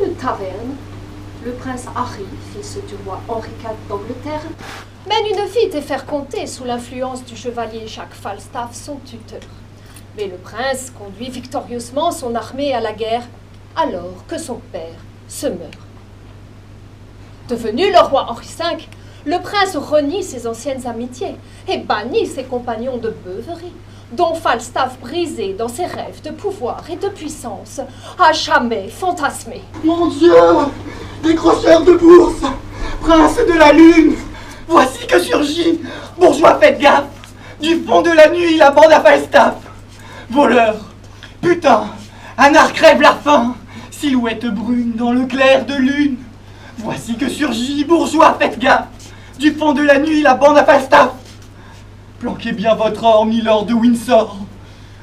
une taverne. Le prince Harry, fils du roi Henri IV d'Angleterre, mène une vie défercontée sous l'influence du chevalier Jacques Falstaff, son tuteur. Mais le prince conduit victorieusement son armée à la guerre, alors que son père se meurt. Devenu le roi Henri V, le prince renie ses anciennes amitiés et bannit ses compagnons de beuverie, dont Falstaff, brisé dans ses rêves de pouvoir et de puissance, a jamais fantasmé. Mon Dieu! Décrocheur de bourse! Prince de la lune! Voici que surgit, bourgeois faites gaffe! Du fond de la nuit, la bande à Falstaff! Voleur! Putain! Un art crève la faim! Silhouette brune dans le clair de lune! Voici que surgit, bourgeois faites gaffe! Du fond de la nuit, la bande à Falstaff! Planquez bien votre or, milord de Windsor!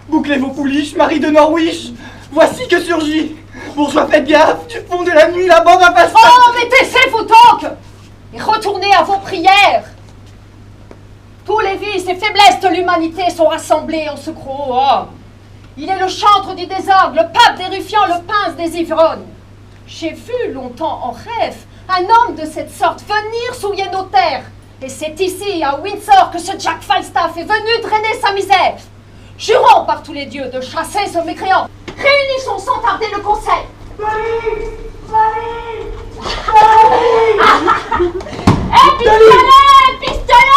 Bouclez vos pouliches, Marie de Norwich! Voici que surgit, bourgeois faites gaffe! Du fond de la nuit, la bande à Falstaff! Oh, mais taisez-vous donc et retournez à vos prières! Tous les vices et faiblesses de l'humanité sont rassemblés en ce gros homme. Il est le chantre du désordre, le pape des ruffians, le pince des ivrognes. J'ai vu longtemps en rêve un homme de cette sorte venir souiller nos terres. Et c'est ici, à Windsor, que ce Jack Falstaff est venu drainer sa misère. Jurons par tous les dieux de chasser ce mécréant. Réunissons sans tarder le conseil.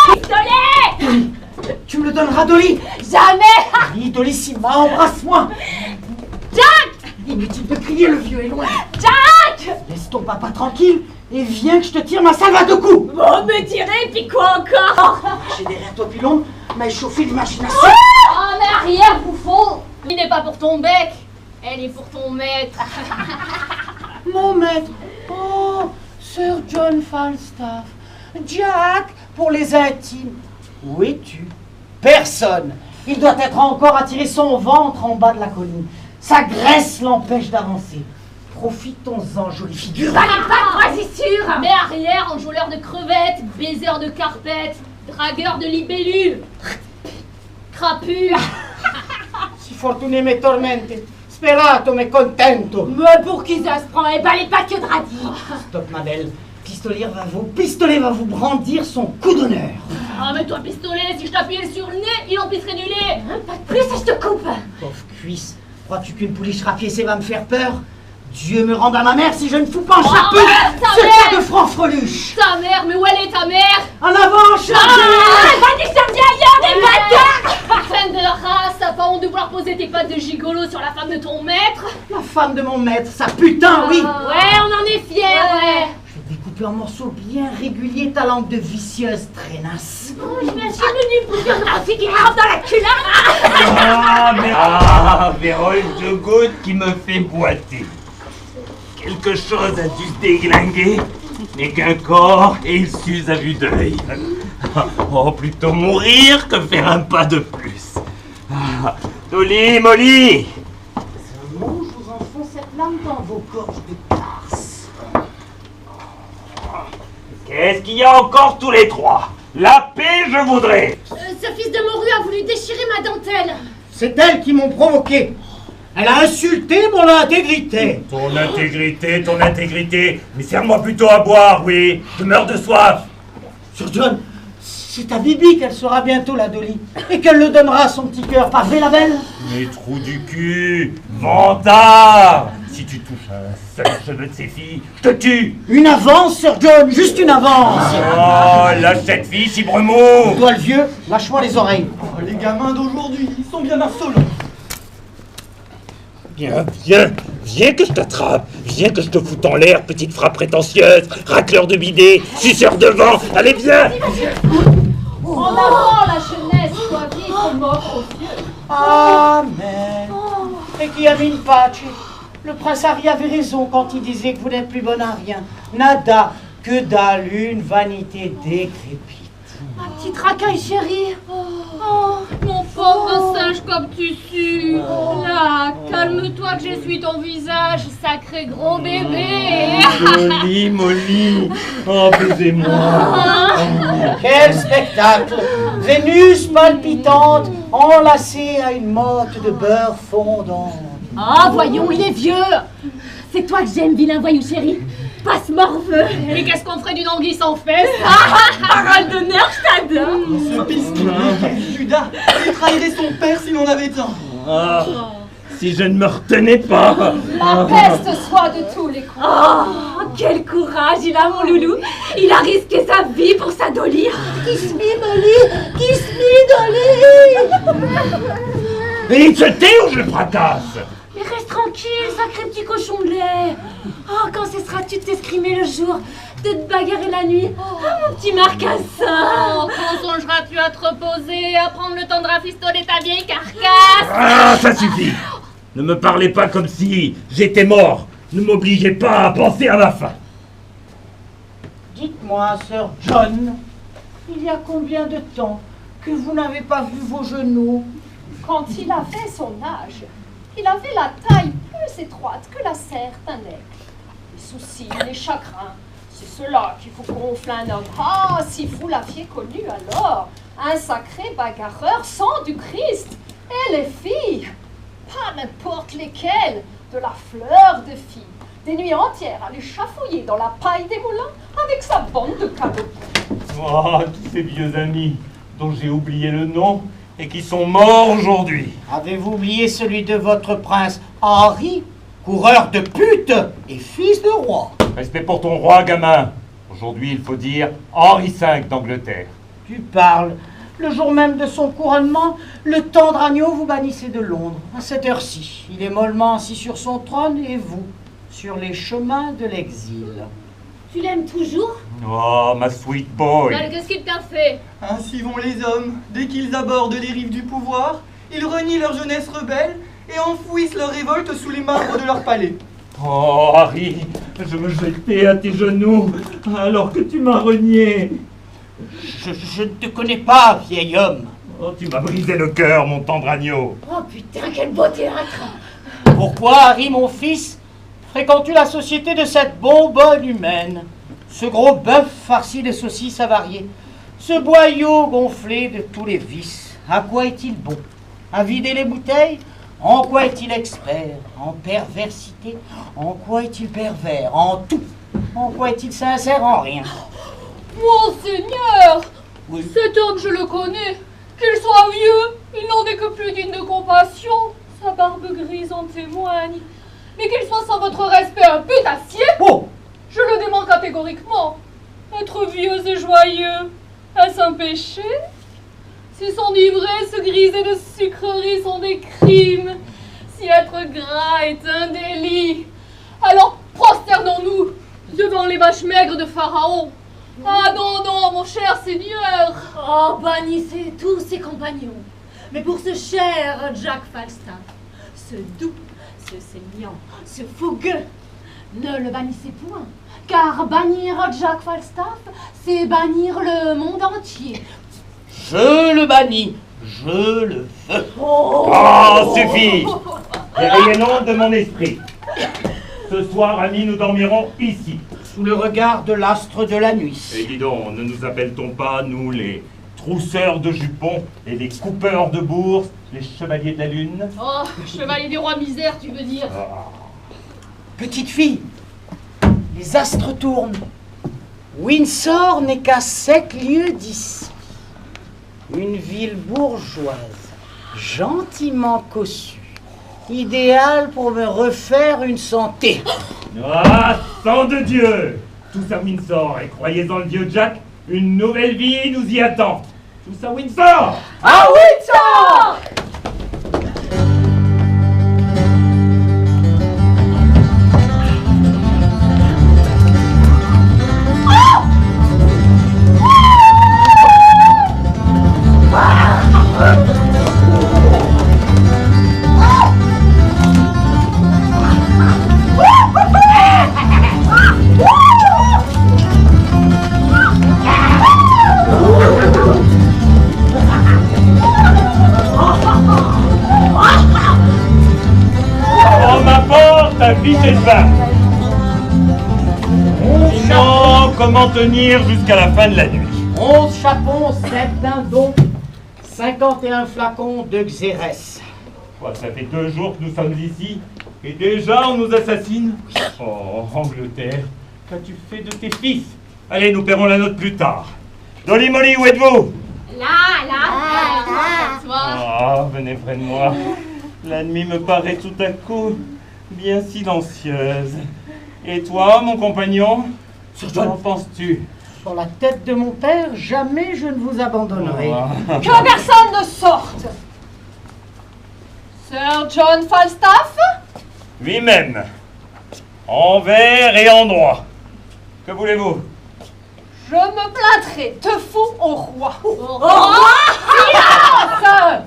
Pistolet! Tu me le donneras, Dolly! Jamais! Dolly, Dollissima, embrasse-moi! Jack! Inutile de crier, le vieux est loin! Jack! Laisse ton papa tranquille et viens que je te tire ma salve à deux coups! Bon, me tirer, puis quoi encore? J'ai derrière toi depuis longtemps, m'a échauffé l'imagination! Oh, mais arrière, bouffon! Il n'est pas pour ton bec, elle est pour ton maître. Mon maître! Oh, Sir John Falstaff! Jack, pour les intimes! Où es-tu? Personne! Il doit être encore à tirer son ventre en bas de la colline. Sa graisse l'empêche d'avancer. Profitons-en, jolie figure! Pas de moisissure! Mais arrière, enjôleur de crevettes, baiser de carpettes, dragueur de libellules, crapule. Si fortuné me tormente, sperato me contento! Mais pour qui ça se prend? Eh ben, les pas que de radis. Stop, ma belle. Pistolet va vous brandir son coup d'honneur. Ah, mais toi, pistolet, si je t'appuyais sur le nez, il en pisserait du lait. Pas de plus, et je te coupe. Pauvre cuisse, crois-tu qu'une pouliche rapiécée va me faire peur? Dieu me rende à ma mère si je ne fous pas en chapeau ce tas de francs freluches. Ta mère, mais où elle est ta mère? En avant, chargez! Va dire ça vient ailleurs, des bâtards! Reine de la race, t'as pas honte de vouloir poser tes pattes de gigolo sur la femme de ton maître? La femme de mon maître, sa putain, oui! Ouais, on en est fiers, ouais! Je vais découper en morceaux bien réguliers ta langue de vicieuse traînasse. Oh, je me suis venue pour faire un fille qui rentre dans la culotte! Vérole de goutte qui me fait boiter. Quelque chose a dû se déglinguer, n'est qu'un corps et il s'use à vue d'œil. Oh, plutôt mourir que faire un pas de plus. Dolly, Molly! Seulement, je vous enfonce cette lame dans vos gorges de tarse. Qu'est-ce qu'il y a encore tous les trois? La paix, je voudrais! Ce fils de morue a voulu déchirer ma dentelle. C'est elles qui m'ont provoqué. Elle a insulté mon intégrité. Ton intégrité, mais serre-moi plutôt à boire, oui, je meurs de soif. Sir John, c'est à Bibi qu'elle sera bientôt la Dolly, et qu'elle le donnera à son petit cœur par la belle. Mes trous du cul, vantard! Si tu touches un seul cheveu de ces filles, je te tue! Une avance, Sir John, juste une avance. Oh, lâche cette fille, cibre-mou! Toi le vieux, lâche-moi les oreilles. Oh, les gamins d'aujourd'hui, ils sont bien insolents. Viens que je t'attrape, viens que je te foute en l'air, petite frappe prétentieuse, racleur de bidet, suceur de vent, allez viens! En avant la jeunesse, soit vive, mort aux vieux. Amen. Et qui a mis une pace? Le prince Harry avait raison quand il disait que vous n'êtes plus bon à rien. Nada, que dalle, une vanité décrépite. Un petit racaille, chérie. Oh, mon pauvre singe comme tu sues. Là, calme-toi que j'essuie ton visage, sacré gros bébé. Jolie Molly, oh baisez-moi. Quel spectacle! Vénus palpitante, enlacée à une motte de beurre fondant. Ah, voyons, il est vieux. c'est toi que j'aime, vilain voyou chéri. Passe morveux. Et qu'est-ce qu'on ferait d'une anguille sans fesses? Parole d'honneur, je t'adore. Ce piston, Judas, il trahirait son père s'il en avait un. Ah, si je ne me retenais pas. La peste soit de tous les coups. Oh, quel courage il a, mon loulou. Il a risqué sa vie pour sa Dolly. Kiss me, Dolly! Kiss me, Dolly! Et il se tait ou je le fracasse? Mais reste tranquille, sacré petit cochon de lait. Oh, quand cesseras-tu de t'escrimer le jour, de te bagarrer la nuit? Oh, mon petit marcassin. Oh, quand songeras-tu à te reposer, à prendre le temps de rafistoler ta vieille carcasse? Ah, ça suffit. Ne me parlez pas comme si j'étais mort. Ne m'obligez pas à penser à ma fin. Dites-moi, Sir John, il y a combien de temps que vous n'avez pas vu vos genoux? Quand il avait son âge, il avait la taille plus étroite que la serre d'un aigle. Les soucis, les chagrins, c'est cela qui vous gonfle un homme. Ah, si vous l'aviez connu alors, un sacré bagarreur sang du Christ. Et les filles, pas n'importe lesquelles, de la fleur de filles. Des nuits entières à les chafouiller dans la paille des moulins avec sa bande de cadeaux. Oh, tous ces vieux amis dont j'ai oublié le nom et qui sont morts aujourd'hui. Avez-vous oublié celui de votre prince Henri, coureur de pute et fils de roi? Respect pour ton roi, gamin. Aujourd'hui, il faut dire Henri V d'Angleterre. Tu parles. Le jour même de son couronnement, le tendre agneau vous bannissait de Londres. À cette heure-ci, il est mollement assis sur son trône et vous, sur les chemins de l'exil. Tu l'aimes toujours? Oh, ma sweet boy. Mais qu'est-ce qu'il t'a fait? Ainsi vont les hommes, dès qu'ils abordent les rives du pouvoir, ils renient leur jeunesse rebelle et enfouissent leur révolte sous les marbres de leur palais. Oh, Harry, je me jetais à tes genoux alors que tu m'as renié. Je ne te connais pas, vieil homme. Oh, tu m'as brisé le cœur, mon tendre agneau. Oh putain, quel beau théâtre. Pourquoi, Harry, mon fils, fréquentes-tu la société de cette bonbonne humaine? Ce gros bœuf farci de saucisses avariées, ce boyau gonflé de tous les vices, à quoi est-il bon? À vider les bouteilles? En quoi est-il expert? En perversité? En quoi est-il pervers? En tout. En quoi est-il sincère? En rien. Monseigneur, Oui. cet homme, je le connais. Qu'il soit vieux, il n'en est que plus digne de compassion. Sa barbe grise en témoigne. Mais qu'il soit sans votre respect un putassier, Oh! je le dément catégoriquement. Être vieux et joyeux, est-ce un péché? Si s'enivrer, se griser de sucreries sont des crimes, si être gras est un délit, alors prosternons-nous devant les vaches maigres de Pharaon. Ah non, non, mon cher Seigneur! Oh, bannissez tous ses compagnons. Mais pour ce cher Jack Falstaff, ce doux, ce saignant, ce fougueux, ne le bannissez point. Car bannir Jack Falstaff, c'est bannir le monde entier. Je le bannis, je le veux. Oh, suffit. Réveillez-nous de mon esprit. Ce soir, amis, nous dormirons ici. Sous le regard de l'astre de la nuit. Et dis donc, ne nous appelle-t-on pas, nous, les trousseurs de jupons et les coupeurs de bourses, les chevaliers de la lune? Oh, chevalier des rois misères, tu veux dire? Petite fille, les astres tournent. Windsor n'est qu'à 7 lieues d'ici. Une ville bourgeoise, gentiment cossue, idéale pour me refaire une santé. Ah, sang de Dieu! Tous à Windsor, et croyez en le vieux Jack, une nouvelle vie nous y attend. Tous à Windsor! À Windsor! On m'apporte un filet de vin. Non, comment tenir jusqu'à la fin de la nuit? 11 chapons, 7 dindons, 51 flacons de Xérès. Quoi, ça fait 2 jours que nous sommes ici. Et déjà, on nous assassine? Oh, Angleterre, qu'as-tu fait de tes fils? Allez, nous paierons la note plus tard. Dolly Molly, où êtes-vous? Là, toi. Ah, venez près de moi. La nuit me paraît tout à coup bien silencieuse. Et toi, mon compagnon? Qu'en penses-tu? Sur la tête de mon père, jamais je ne vous abandonnerai. Que personne ne sorte. Sir John Falstaff? Lui-même. Envers et en droit. Que voulez-vous? Je me plaindrai de vous au roi. Silence!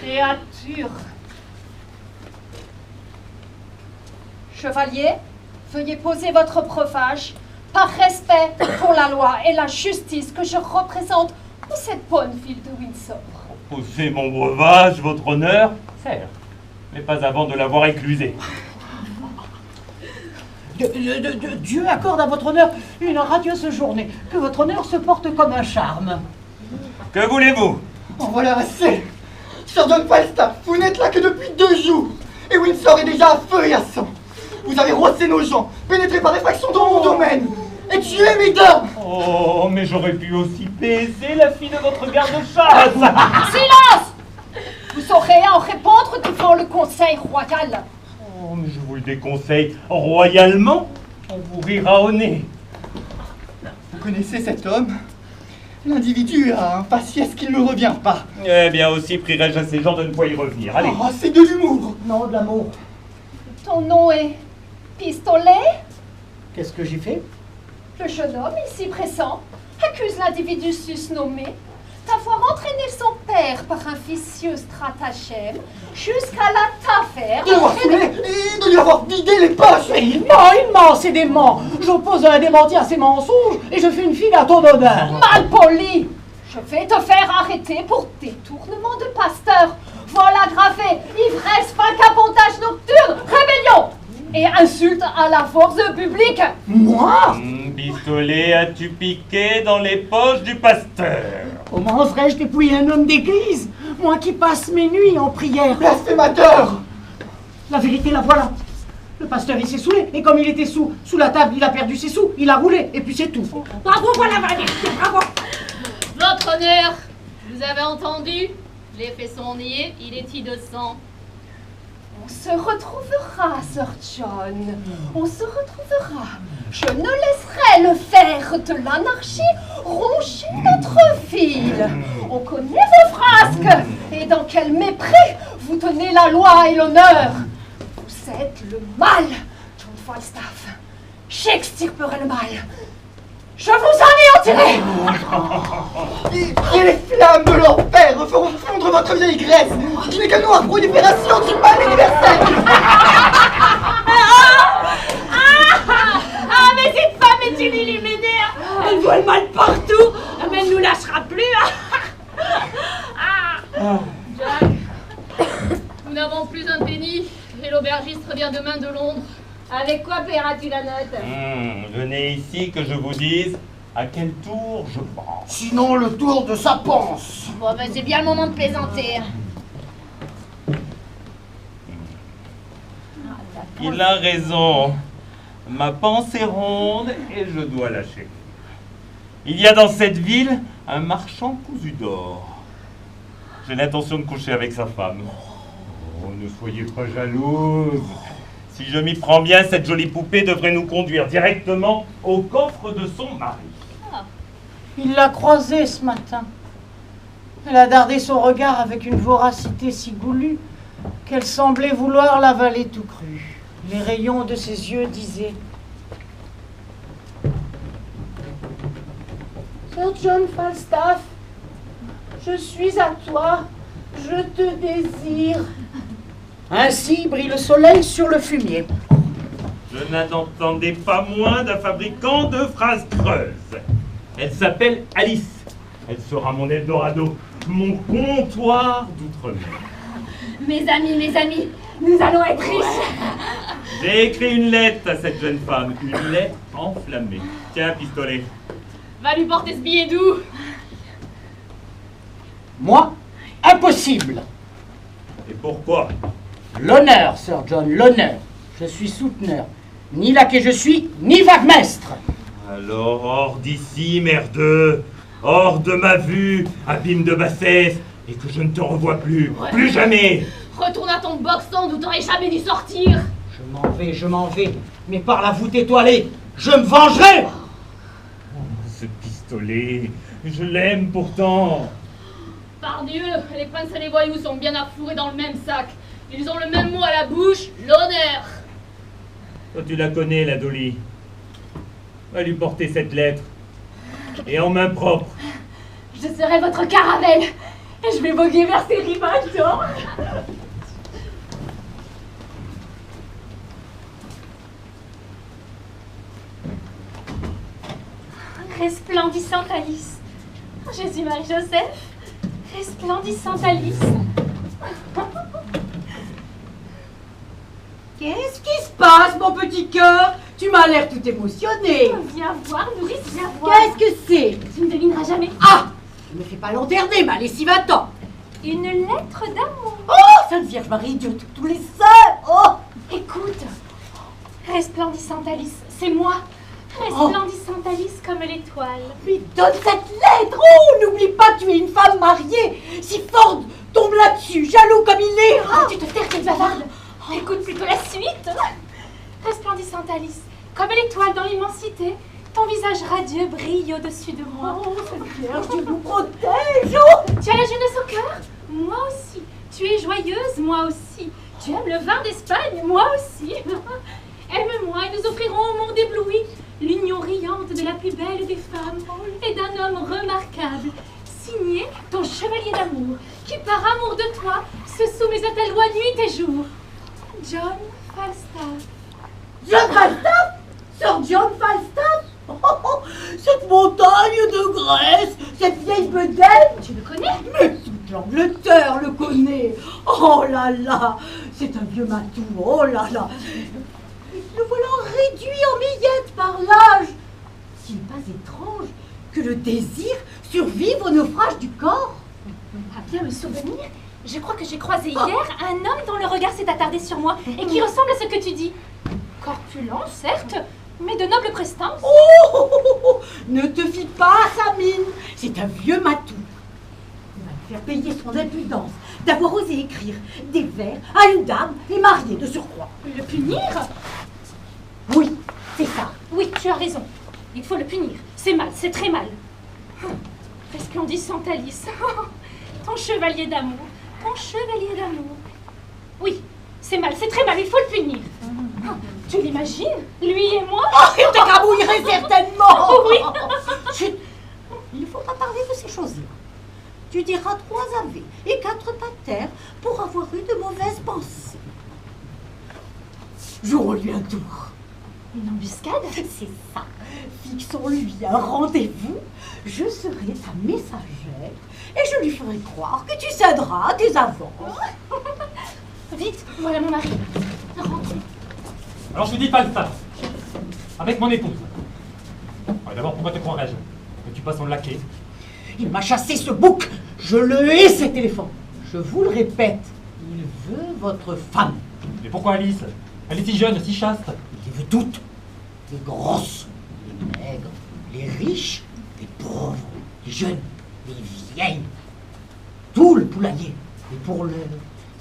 Créature. Chevalier, veuillez poser votre breuvage par respect pour la loi et la justice que je représente pour cette bonne ville de Windsor. Posez mon breuvage, votre honneur? Certes, mais pas avant de l'avoir éclusé. Dieu accorde à votre honneur une radieuse journée. Que votre honneur se porte comme un charme. Que voulez-vous? En voilà assez. Sir John Falstaff, vous n'êtes là que depuis 2 jours. Et Windsor est déjà à feu et à sang. Vous avez roissé nos gens, pénétré par effraction dans mon domaine, et tué mes dames. Oh, mais j'aurais pu aussi baiser la fille de votre garde-chasse. Silence! Vous saurez en répondre devant le conseil royal. Oh, mais je vous le déconseille royalement. On vous rira au nez. Vous connaissez cet homme? L'individu a un faciès qui ne me revient pas. Eh bien, aussi prierai-je à ces gens de ne pas y revenir. Allez. Oh, c'est de l'humour. Non, de l'amour. Ton nom est Pistolet? Qu'est-ce que j'ai fait? Le jeune homme, ici présent, accuse l'individu susnommé d'avoir entraîné son père par un vicieux stratagème jusqu'à la taverne. De l'avoir foulé et de lui avoir vidé les poches. Il ment, c'est dément. J'oppose un démenti à ses mensonges et je fais une fille à ton honneur. Malpoli! Je vais te faire arrêter pour détournement de pasteur, vol aggravé, ivresse, vagabondage nocturne, rébellion et insulte à la force publique. Moi? Pistolet, as-tu piqué dans les poches du pasteur? Comment oserais-je dépouiller un homme d'église? Moi qui passe mes nuits en prière. Blasphémateur. La vérité, la voilà. Le pasteur, il s'est saoulé. Et comme il était sous la table, il a perdu ses sous. Il a roulé. Et puis c'est tout. Bravo, voilà, bravo. Votre honneur, vous avez entendu? Les faits sont niés, il est innocent. On se retrouvera, Sir John. On se retrouvera. Je ne laisserai le fer de l'anarchie ronger notre ville. On connaît vos frasques. Et dans quel mépris vous tenez la loi et l'honneur. Vous êtes le mal, John Falstaff. J'extirperai le mal. Je vous anéantirai. Et les flammes de l'enfer feront fondre votre vieille Grèce, qui n'est qu'un noir prolifération du mal universel. Ah, mais cette femme est une illuminée. Elle voit le mal partout, mais elle ne nous lâchera plus. Jack, nous n'avons plus un penny et l'aubergiste revient demain de Londres. Avec quoi paieras-tu la note? Venez ici que je vous dise à quel tour je prends. Sinon le tour de sa panse. Bon, ben c'est bien le moment de plaisanter. Il a raison. Ma panse est ronde et je dois lâcher. Il y a dans cette ville un marchand cousu d'or. J'ai l'intention de coucher avec sa femme. Oh, ne soyez pas jalouse. Si je m'y prends bien, cette jolie poupée devrait nous conduire directement au coffre de son mari. Il l'a croisée ce matin. Elle a dardé son regard avec une voracité si goulue qu'elle semblait vouloir l'avaler tout cru. Les rayons de ses yeux disaient: Sir John Falstaff, je suis à toi, je te désire. Ainsi brille le soleil sur le fumier. Je n'entendais pas moins d'un fabricant de phrases creuses. Elle s'appelle Alice. Elle sera mon Eldorado, mon comptoir d'outre-mer. Mes amis, nous allons être riches. J'ai écrit une lettre à cette jeune femme, une lettre enflammée. Tiens, Pistolet. Va lui porter ce billet doux. Moi, impossible. Et pourquoi? L'honneur, Sir John, l'honneur. Je suis souteneur. Ni laquais je suis, ni vaguemestre. Alors, hors d'ici, merdeux. Hors de ma vue, abîme de bassesse, et que je ne te revois plus. Ouais. Plus jamais. Retourne à ton boxon d'où t'aurais jamais dû sortir. Je m'en vais. Mais par la voûte étoilée, je me vengerai. Ce pistolet, je l'aime pourtant. Par Dieu, les princes et les voyous sont bien affourés dans le même sac. Ils ont le même mot à la bouche, l'honneur. Toi, tu la connais, la Dolly. Va lui porter cette lettre. Et en main propre. Je serai votre caravelle et je vais voguer vers ces rivages d'or. Resplendissante Alice. Jésus Marie Joseph. Resplendissante Alice. Qu'est-ce qui se passe, mon petit cœur? Tu m'as l'air tout émotionné. Viens voir, nourrice, viens voir. Qu'est-ce que c'est? Tu ne devineras jamais. Ah! Ne me fais pas lanterner, ma lessive attend. Une lettre d'amour. Oh, Sainte Vierge Marie, Dieu de tous les saints! Oh! Écoute, resplendissante Alice, c'est moi. Resplendissante Alice comme l'étoile. Mais donne cette lettre! Oh, n'oublie pas que tu es une femme mariée. Si Ford tombe là-dessus, jaloux comme il est. Oh, tu te terres, t'es bavarde. Écoute plutôt la suite. Resplendissante Alice, comme l'étoile dans l'immensité, ton visage radieux brille au-dessus de moi. Oh, Sainte Vierge, Dieu nous protège! Oh! Tu as la jeunesse au cœur? Moi aussi. Tu es joyeuse? Moi aussi. Tu aimes le vin d'Espagne? Moi aussi. Aime-moi et nous offrirons au monde ébloui l'union riante de la plus belle des femmes et d'un homme remarquable, signé ton chevalier d'amour, qui par amour de toi se soumet à ta loi nuit et jour. John Falstaff. John Falstaff? Sir John Falstaff? Oh, oh, cette montagne de Grèce, cette vieille bedaine. Tu le connais? Mais toute l'Angleterre le connaît. Oh là là, c'est un vieux matou. Oh là là. Le voilà réduit en miettes par l'âge. S'il n'est pas étrange que le désir survive au naufrage du corps. À bien me souvenir, je crois que j'ai croisé hier un homme dont le regard s'est attardé sur moi et qui ressemble à ce que tu dis. Corpulent, certes, mais de noble prestance. Oh, ne te fie pas à sa mine. C'est un vieux matou. Il va me faire payer son impudence d'avoir osé écrire des vers à une dame et mariée de surcroît. Le punir? Oui, c'est ça. Oui, tu as raison. Il faut le punir. C'est mal, c'est très mal. Resplendissante Alice. Ton chevalier d'amour. Ton chevalier d'amour. Oui, c'est mal, c'est très mal, il faut le punir. Tu l'imagines? Lui et moi? Oh, il te grabouillerait certainement. Oh oui. Chut. Il faudra parler de ces choses-là. Tu diras 3 ave et 4 pater pour avoir eu de mauvaises pensées. Jouons-lui un tour. Une embuscade? C'est ça. Fixons-lui un rendez-vous. Je serai ta messagère et je lui ferai croire que tu céderas à tes avances. Vite, voilà mon mari. Rentre. Alors je dis Falstaff, avec mon épouse. Ouais, d'abord, pourquoi te croirais-je? Que tu passes son laquais? Il m'a chassé ce bouc. Je le hais, cet éléphant. Je vous le répète, il veut votre femme. Mais pourquoi Alice? Elle est si jeune, si chaste. Il les veut toutes. Les grosses, les maigres, les riches, les pauvres, les jeunes, les vieilles. Tout le poulailler. Et pour l'heure,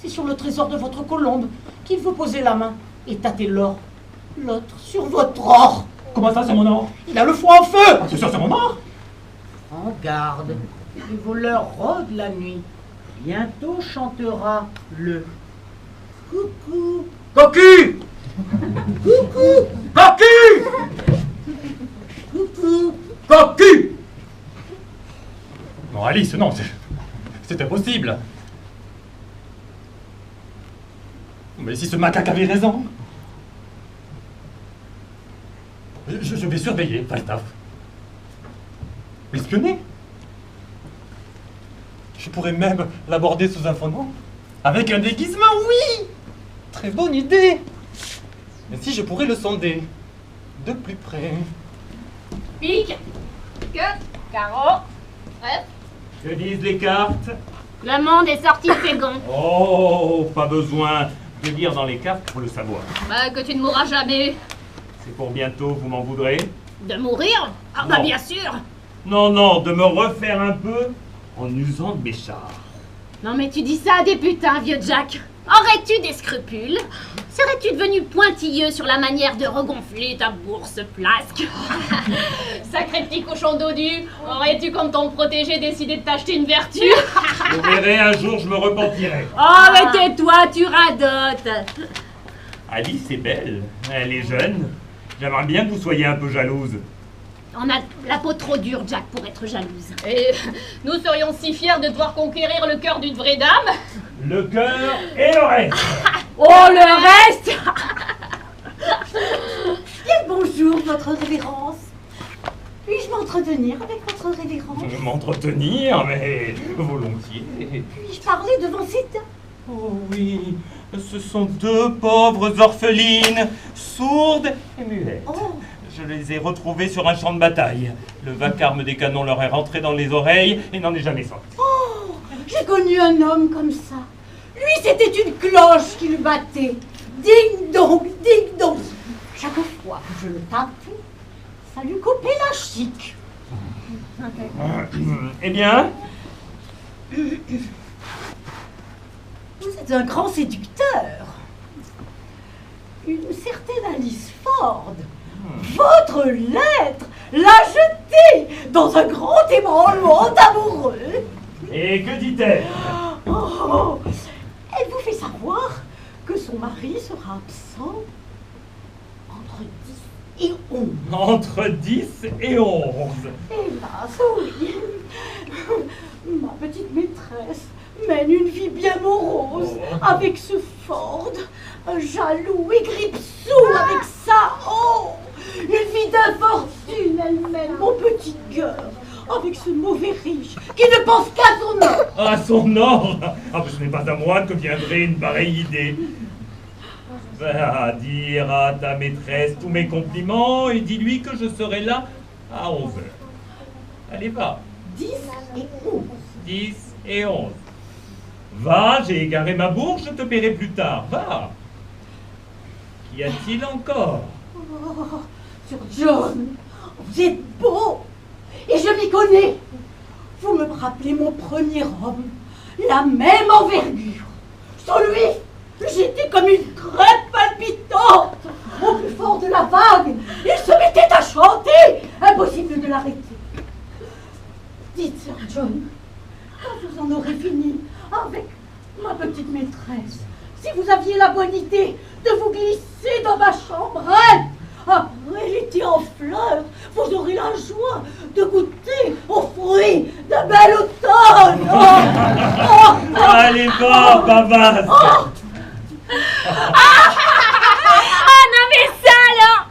c'est sur le trésor de votre colombe qu'il faut poser la main et tâter l'or. L'autre sur votre or. Comment ça, c'est mon or? Il a le foie en feu. C'est sûr, c'est mon or? En garde, les voleurs rôdent la nuit. Bientôt chantera le coucou. Cocu! Coucou! Cocu! Coucou! Cocu! Non, Alice, non, c'est impossible. Mais si ce macaque avait raison. Je vais surveiller Falstaff. L'espionner. Je pourrais même l'aborder sous un fond noir. Avec un déguisement, oui! Très bonne idée. Mais si je pourrais le sonder de plus près. Pique. Que. Carreau. Bref. Que disent les cartes? Le monde est sorti de ses gonds. Oh, pas besoin de lire dans les cartes pour le savoir. Bah, que tu ne mourras jamais. C'est pour bientôt, vous m'en voudrez? De mourir? Ah bah Non. bien sûr. Non, non, de me refaire un peu en usant de mes chars. Non mais tu dis ça à des putains, vieux Jack. Aurais-tu des scrupules? Serais-tu devenu pointilleux sur la manière de regonfler ta bourse flasque? Sacré petit cochon dodu, aurais-tu comme ton protégé décidé de t'acheter une vertu? Vous verrez, un jour je me repentirai. Oh mais tais-toi, tu radotes. Alice est belle, elle est jeune. J'aimerais bien que vous soyez un peu jalouse. On a la peau trop dure, Jack, pour être jalouse. Et nous serions si fiers de devoir conquérir le cœur d'une vraie dame. Le cœur et le reste. Oh, le reste! Bien bonjour, votre révérence. Puis-je m'entretenir avec votre révérence? M'entretenir, mais volontiers. Puis-je parler devant ces dames? Oh oui, ce sont deux pauvres orphelines, sourdes et muettes. Oh, Je les ai retrouvées sur un champ de bataille. Le vacarme des canons leur est rentré dans les oreilles et n'en est jamais sorti. oh, j'ai connu un homme comme ça. Lui, c'était une cloche qui le battait. Ding dong, ding dong. Chaque fois que je le tapais, ça lui coupait la chic. Eh bien, Vous êtes un grand séducteur. Une certaine Alice Ford. Votre lettre l'a jetée dans un grand ébranlement d'amoureux. et que dit-elle? Oh, elle vous fait savoir que son mari sera absent entre 10 et 11. Entre 10 et 11. Hélas, oui. Ma petite maîtresse mène une vie bien morose avec ce Ford, un jaloux et grippe-sous avec ça. Oh, une vie d'infortune, elle mène mon petit cœur avec ce mauvais riche qui ne pense qu'à son or. À son or. Ah, ce n'est pas à moi que viendrait une pareille idée. Va dire à ta maîtresse tous mes compliments et dis-lui que je serai là à 11h. Allez, va. 10 et 11. 10 et 11. Va, j'ai égaré ma bourse, je te paierai plus tard. Va. Qu'y a-t-il encore? Oh, Sir John, vous êtes beau et je m'y connais. Vous me rappelez mon premier homme, la même envergure. Sans lui, j'étais comme une crêpe palpitante. Au plus fort de la vague, il se mettait à chanter. Impossible de l'arrêter. Dites, Sir John, quand vous en aurez fini avec ma petite maîtresse, si vous aviez la bonne idée de vous glisser dans ma chambrette, après l'été en fleurs, vous aurez la joie de goûter aux fruits d'un bel automne. Allez, va, bavasse. Ah non mais ça alors!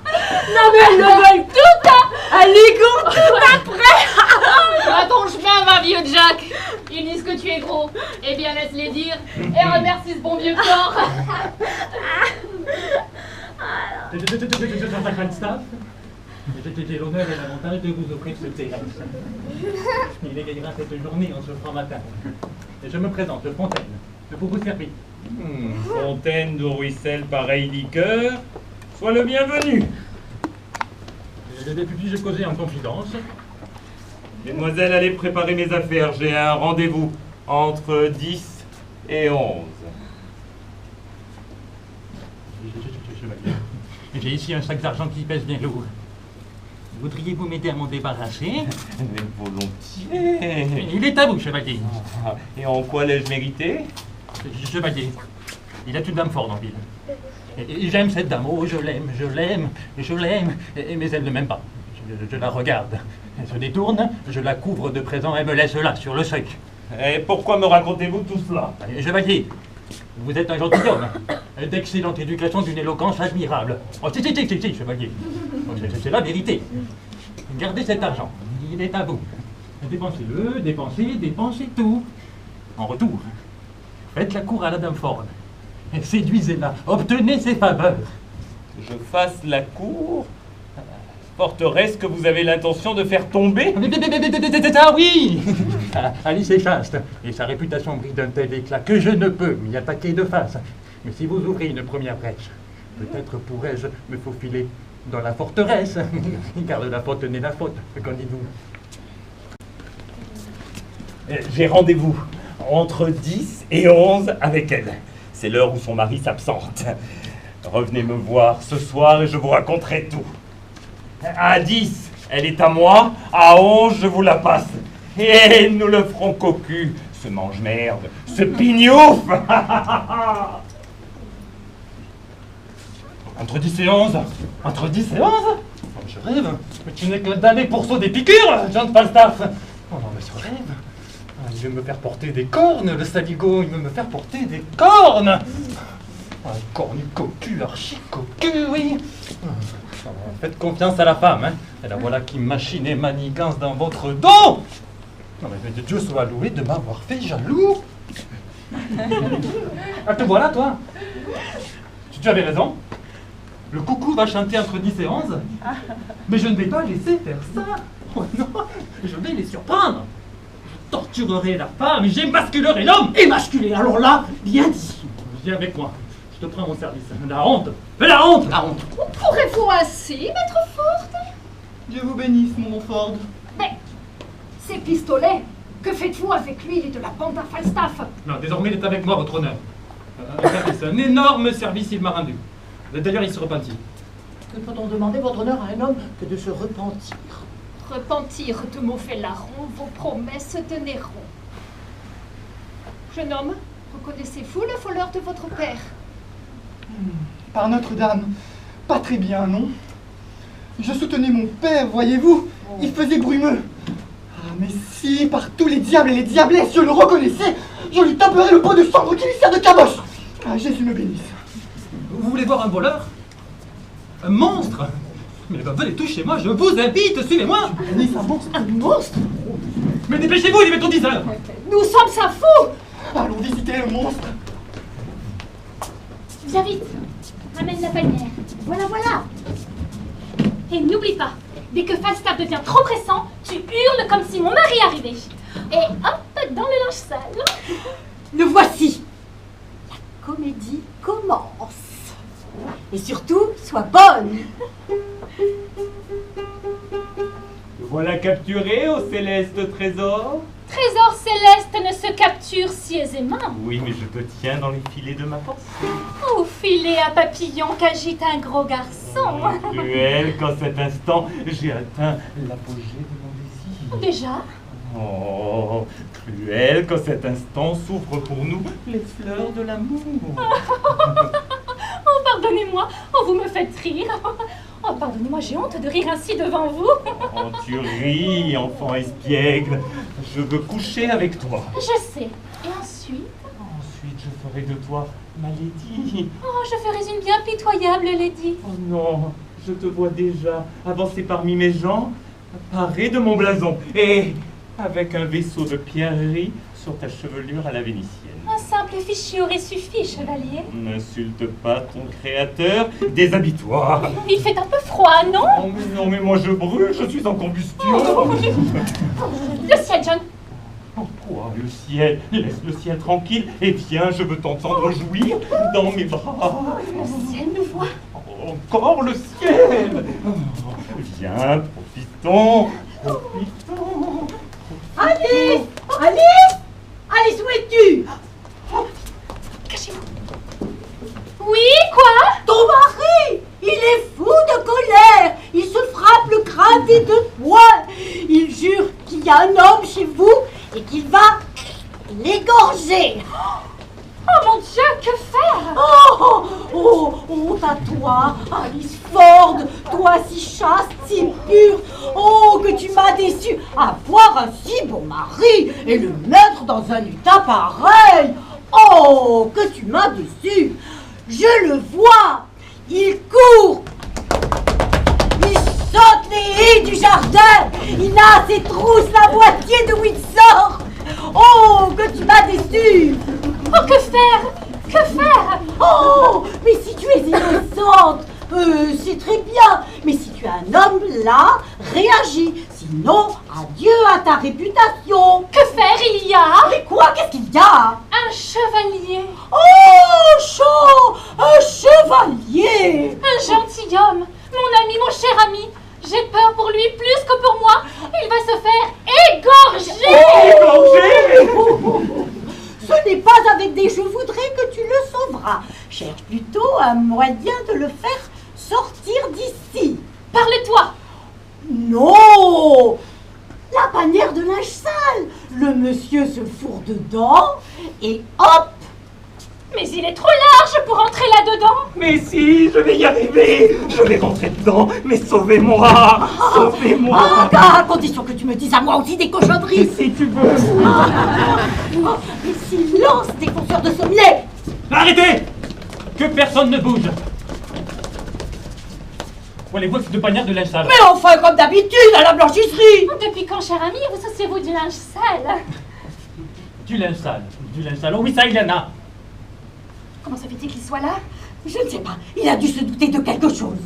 Non mais elles le veulent tout, hein! Elles ligourent tout après! À ton chemin, va, vieux Jack. Ils disent que tu es gros. Eh bien, laisse-les dire et remercie ce bon vieux corps. Falstaff, j'ai l'honneur et l'avantage de vous offrir ce théâtre. Il égayera cette journée en ce franc matin. Et je me présente, Fontaine, pour vous servir. Fontaine d'où ruisselle pareille liqueur, sois le bienvenu. Puis-je causer en confidence? Mesdemoiselles, allez préparer mes affaires, j'ai un rendez-vous entre 10 et 11. J'ai ici un sac d'argent qui pèse bien lourd. Voudriez-vous m'aider à m'en débarrasser? Mais volontiers. Il est à vous, chevalier. Et en quoi l'ai-je mérité? Chevalier, il est une dame forte en ville. Et j'aime cette dame, oh je l'aime, je l'aime, je l'aime, mais elle ne m'aime pas. Je la regarde, elle se détourne, je la couvre de présents, elle me laisse là, sur le seuil. Et pourquoi me racontez-vous tout cela? Chevalier, vous êtes un gentilhomme, d'excellente éducation, d'une éloquence admirable. Oh si, chevalier, oh, c'est la vérité. Gardez cet argent, il est à vous. Dépensez-le, dépensez tout. En retour, faites la cour à la dame Ford. Séduisez-la, obtenez ses faveurs. Je fasse la cour? Forteresse que vous avez l'intention de faire tomber? Ah oui! Alice est chaste, et sa réputation brille d'un tel éclat que je ne peux m'y attaquer de face. Mais si vous ouvrez une première brèche, peut-être pourrais-je me faufiler dans la forteresse. Car de la faute naît la faute, qu'en dites-vous? J'ai rendez-vous entre 10 et 11 avec elle. C'est l'heure où son mari s'absente. Revenez me voir ce soir et je vous raconterai tout. À 10, elle est à moi. À 11, je vous la passe. Et nous le ferons cocu, ce mange-merde, ce pignouf. Entre 10 et 11. Entre 10 et 11. Je rêve. Mais tu n'es que damné pourceau des piqûres, John Falstaff. Oh non, mais je rêve. Il veut me faire porter des cornes, le saligo. Il veut me faire porter des cornes. Un cornu cocu, archi cocu, oui. Faites confiance à la femme, hein. Et la voilà qui machine et manigance dans votre dos. Non mais Dieu soit loué de m'avoir fait jaloux. Ah, te voilà, toi. Tu avais raison. Le coucou va chanter entre 10 et 11. Mais je ne vais pas laisser faire ça. Oh non, je vais les surprendre. Je torturerai la femme et j'émasculerai l'homme. Émasculé, alors là, bien dit. Viens avec moi. Je te prends mon service. La honte. Fais la honte. La honte. Pourrez-vous ainsi, maître Ford? Dieu vous bénisse, mon Ford. Mais, ces pistolets, que faites-vous avec l'huile de la bande à Falstaff? Non, désormais, il est avec moi, votre honneur. Un énorme service il m'a rendu. D'ailleurs, il se repentit. Que peut-on demander, votre honneur, à un homme que de se repentir? Repentir de mauvais larrons, vos promesses de Néron. Jeune homme, reconnaissez-vous le voleur de votre père? Par Notre-Dame, pas très bien, non? Je soutenais mon père, voyez-vous. Il faisait brumeux. Ah, mais si, par tous les diables et les diablesses, je le reconnaissais, je lui taperais le pot de cendre qui lui sert de caboche. Ah, Jésus me bénisse. Vous voulez voir un voleur? Un monstre? Mais venez tous chez moi, je vous invite, suivez-moi! Bénisse un monstre. Un monstre? Mais dépêchez-vous, il est bientôt 10 heures! Nous sommes à fou! Allons visiter le monstre. Viens vite, amène la panière. Voilà, voilà. Et n'oublie pas, dès que Falstaff devient trop pressant, tu hurles comme si mon mari arrivait. Et hop, dans le linge sale. Le voici. La comédie commence. Et surtout, sois bonne. Voilà capturé au céleste trésor. Trésor céleste ne se capture si aisément. Oui, mais je te tiens dans les filets de ma pensée. Au filet à papillon qu'agite un gros garçon. Cruel qu'en cet instant, j'ai atteint l'apogée de mon désir. Déjà? Oh, cruel qu'en cet instant s'ouvrent pour nous les fleurs de l'amour. Oh, pardonnez-moi. Oh, vous me faites rire. Oh, pardonnez-moi, j'ai honte de rire ainsi devant vous. Oh, tu ris, enfant espiègle. Je veux coucher avec toi. Je sais. Et ensuite? Ensuite, je ferai de toi ma lady. Oh, je ferais une bien pitoyable lady. Oh non, je te vois déjà avancer parmi mes gens, paré de mon blason, et avec un vaisseau de pierreries sur ta chevelure à la vénitienne. Un simple fichier aurait suffi, chevalier. N'insulte pas ton créateur, déshabille-toi. Il fait un peu froid, non? Oh, mais non, mais moi je brûle, je suis en combustion. Le ciel, John. Pourquoi le ciel? Laisse le ciel tranquille et viens, je veux t'entendre jouir dans mes bras. Le ciel nous voit. Encore le ciel. Viens, profitons. Alice! Alice! Alice, où es-tu? Cachez-vous. Oui, quoi? Ton mari! Il est fou de colère! Il se frappe le crâne des deux poings! Il jure qu'il y a un homme chez vous et qu'il va l'égorger! Oh mon Dieu, que faire? Oh, oh, honte à toi, Alice Ford, toi si chaste, si pure. Oh, que tu m'as déçue. Avoir un si bon mari et le mettre dans un état pareil. Oh, que tu m'as déçue. Je le vois. Il court. Il saute les haies du jardin. Il a à ses trousses la moitié de Windsor. Oh, que tu m'as déçue. Oh, que faire? Que faire? Oh, mais si tu es innocente, c'est très bien. Mais si tu es un homme, là, réagis. Sinon, adieu à ta réputation. Que faire il y a? Mais quoi? Qu'est-ce qu'il y a? Un chevalier. Oh, chaud! Un chevalier! Un gentilhomme. Mon ami, mon cher ami. J'ai peur pour lui plus que pour moi. Il va se faire égorger. Ce n'est pas avec des je voudrais que tu le sauveras. Cherche plutôt un moyen de le faire sortir d'ici. Parle-toi. Non! La panière de linge sale. Le monsieur se fourre dedans et hop! Mais il est trop large pour entrer là-dedans. Mais si, je vais y arriver. Je vais rentrer dedans. Mais sauvez-moi. Sauvez-moi. À condition que tu me dises à moi aussi des cochonneries. Si tu veux. Mais silence, défonceur de sommier. Arrêtez! Que personne ne bouge! Voyez-vous de panière de linge sale? Mais enfin, comme d'habitude, à la blanchisserie. Depuis quand, cher ami, vous souciez-vous du linge sale? Du linge sale. Du linge sale. Oh oui, ça, il y en a. Comment ça fait-il qu'il soit là? Je ne sais pas, il a dû se douter de quelque chose.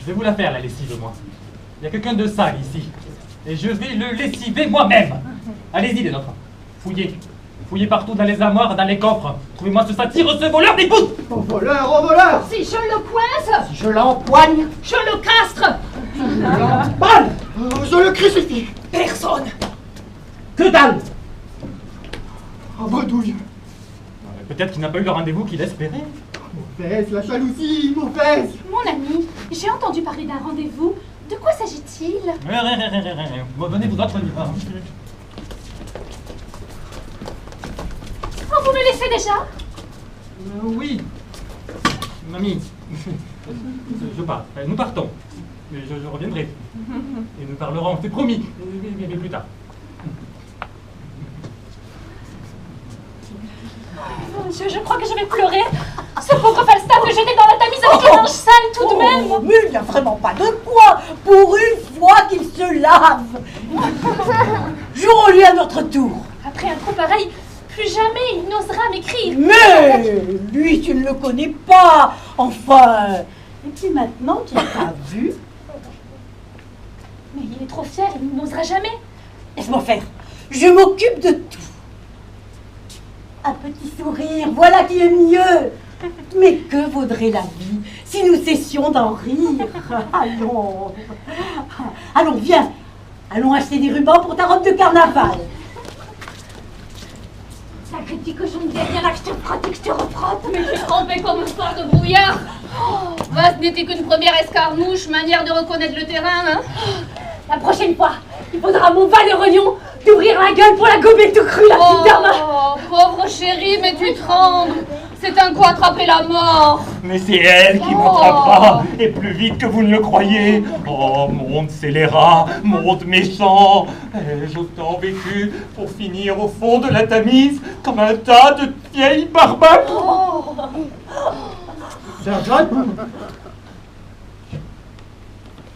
Je vais vous la faire, la lessive, moi. Il y a quelqu'un de sale ici. Et je vais le lessiver moi-même. Allez-y, les enfants. Fouillez. Fouillez partout dans les armoires, dans les coffres. Trouvez-moi ce satire, ce voleur d'épouse. Au voleur, au voleur! Si je le coince, Si je l'empoigne, je le castre. Balle! Je le crucifie! Personne. Que dalle! Oh, bredouille! Peut-être qu'il n'a pas eu le rendez-vous qu'il espérait. Mauvaise, la jalousie, mauvaise! Mon ami, j'ai entendu parler d'un rendez-vous. De quoi s'agit-il? Donnez-vous d'autres livres. Oh, vous me laissez déjà? Oui. Mamie, je pars. Nous partons. Mais je reviendrai. Et nous parlerons, c'est promis. Mais plus tard. Mon Dieu, je crois que je vais pleurer. Ce pauvre Falstaff le jeter dans la Tamise avec le linge sale tout de même. Oh, mais il n'y a vraiment pas de quoi pour une fois qu'il se lave. Jouons-lui à notre tour. Après un coup pareil, plus jamais il n'osera m'écrire. Mais lui, tu ne le connais pas. Enfin. Et puis maintenant qu'il t'a vu, Mais il est trop fier, il n'osera jamais. laisse-moi faire. Je m'occupe de tout. Un petit sourire, voilà qui est mieux. Mais que vaudrait la vie si nous cessions d'en rire? Allons. Allons, viens. Allons acheter des rubans pour ta robe de carnaval. Sacré petit cochon de derrière là que je te frotte et que je te refrotte. Mais tu trempais comme un soir de brouillard. Va, ce n'était qu'une première escarmouche, manière de reconnaître le terrain, hein. La prochaine fois, il faudra mon valeureux lion d'ouvrir la gueule pour la gober tout cru, la petite dame. Oh, pauvre chérie, mais tu trembles. C'est un coup attraper la mort. Mais c'est elle qui m'attrapera, et plus vite que vous ne le croyez. Oh, monde scélérat, monde méchant. Ai-je autant vécu pour finir au fond de la Tamise comme un tas de vieilles barbaques? Sir John?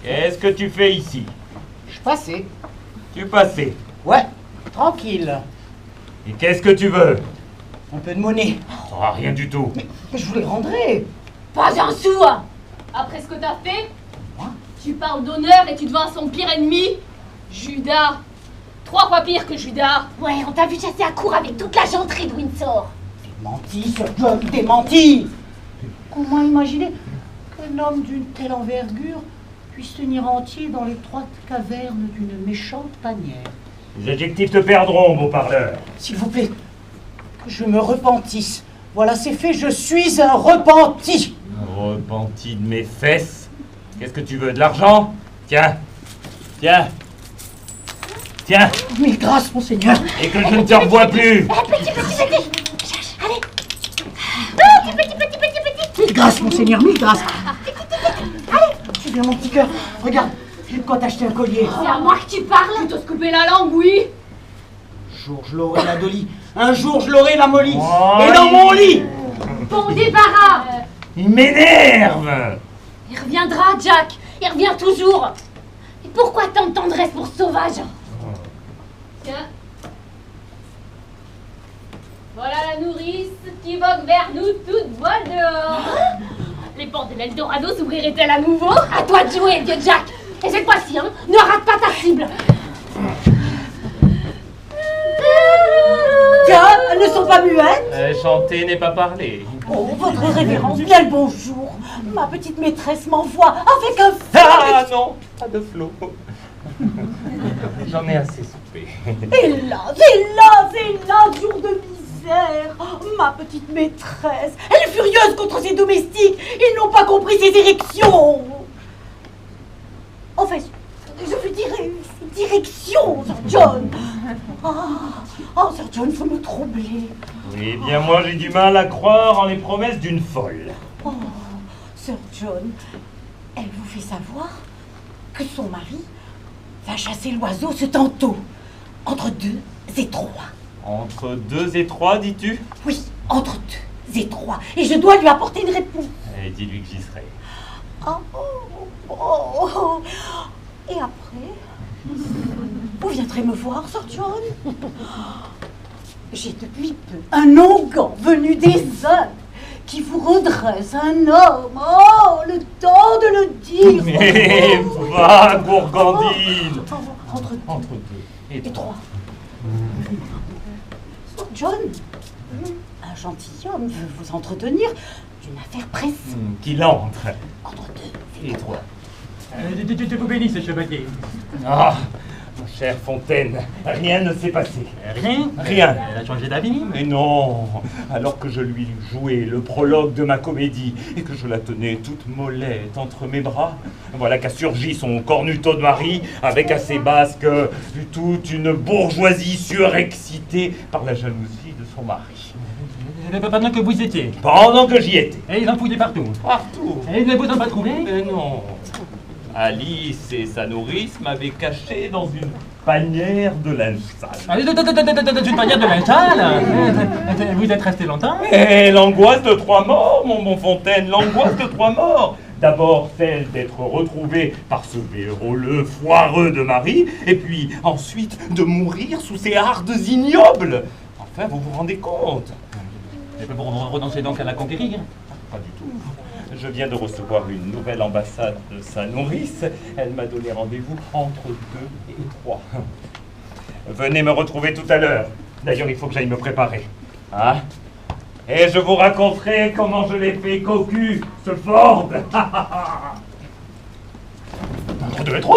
Qu'est-ce que tu fais ici? Je passais. Tu passais. Ouais, tranquille. Et qu'est-ce que tu veux? Un peu de monnaie. Oh, rien du tout. Mais je vous les rendrai. Pas un sou. Après ce que t'as fait, tu parles d'honneur et tu deviens son pire ennemi. Judas. 3 fois pire que Judas. Ouais, on t'a vu chasser à court avec toute la genterie de Windsor. Démenti, Sir John, démenti. Comment imaginer qu'un homme d'une telle envergure puisse tenir entier dans l'étroite caverne d'une méchante tanière? Les adjectifs te perdront, beau parleur. S'il vous plaît, que je me repentisse. Voilà, c'est fait, je suis un repenti. Repenti de mes fesses. Qu'est-ce que tu veux, de l'argent? Tiens. Tiens. Tiens. Mille grâces, monseigneur. Et que je ne te revois plus. Allez. Mille grâces, monseigneur, mille grâces. C'est bien, mon petit cœur. Regarde, j'ai de quoi t'acheter un collier. C'est à moi que tu parles. Tu t'as coupé la langue, oui. Un jour, je l'aurai la Dolly. Un jour, je l'aurai la Molly. Oh, Et dans mon lit. Bon débarras. Il m'énerve. Il reviendra, Jack. Il revient toujours. Et pourquoi tant de tendresse pour ce sauvage? Tiens. Voilà la nourrice qui vogue vers nous toute voile dehors. Les portes de l'Eldorado s'ouvriraient-elles à nouveau? À toi de jouer, vieux Jack. Et cette fois-ci, hein, ne rate pas ta cible. Tiens, elles ne sont pas muettes? Chanter n'est pas parler. Oh, votre révérence, bien le bonjour. Ma petite maîtresse m'envoie avec un Ah non, pas de flot. J'en ai assez soupé. Hélas, jour de misère. Ma petite maîtresse, elle est furieuse contre ses domestiques. Ils n'ont pas compris ses érections. Enfin, je veux dire, direction, Sir John. Oh, Sir John, vous me troublez. Oui, bien moi j'ai du mal à croire en les promesses d'une folle. Oh, Sir John, elle vous fait savoir que son mari va chasser l'oiseau ce tantôt, entre 2 et 3. Entre 2 et 3, dis-tu? Oui, entre 2 et 3. Et je dois lui apporter une réponse. Et dis-lui que j'y serai. Et après, vous viendrez me voir, Sir John. J'ai depuis peu un onguent venu des Indes qui vous redresse un homme. Oh, le temps de le dire. Mais va, gourgandine. Entre 2 et 3. Sir John, un gentilhomme veut vous entretenir d'une affaire pressée. Qu'il entre. Entre 2 et 3. Tu vous bénisse, chevalier. Ah, mon cher Fontaine, rien ne s'est passé. Rien? Rien. Elle a changé d'avis? Mais non, alors que je lui jouais le prologue de ma comédie et que je la tenais toute mollette entre mes bras, voilà qu'a surgi son cornuto de mari avec à ses basques toute une bourgeoisie surexcitée par la jalousie de son mari. Pendant que vous étiez. Pendant que j'y étais. Et ils en fouillaient partout. Partout. Et ils ne vous ont pas trouvé? Mais non. Alice et sa nourrice m'avaient caché dans une panière de linge sale. Une panière de linge sale? Vous êtes resté longtemps? Et l'angoisse de 3 morts, mon bon Fontaine, l'angoisse de 3 morts. D'abord celle d'être retrouvé par ce véroleux foireux de mari, et puis ensuite de mourir sous ces hardes ignobles. Enfin, vous vous rendez compte? Et vous renoncez donc à la conquérir? Pas du tout. Je viens de recevoir une nouvelle ambassade de sa nourrice. Elle m'a donné rendez-vous entre 2 et 3. Venez me retrouver tout à l'heure. D'ailleurs, il faut que j'aille me préparer. Hein? Et je vous raconterai comment je l'ai fait cocu, ce Ford. Entre 2 et 3?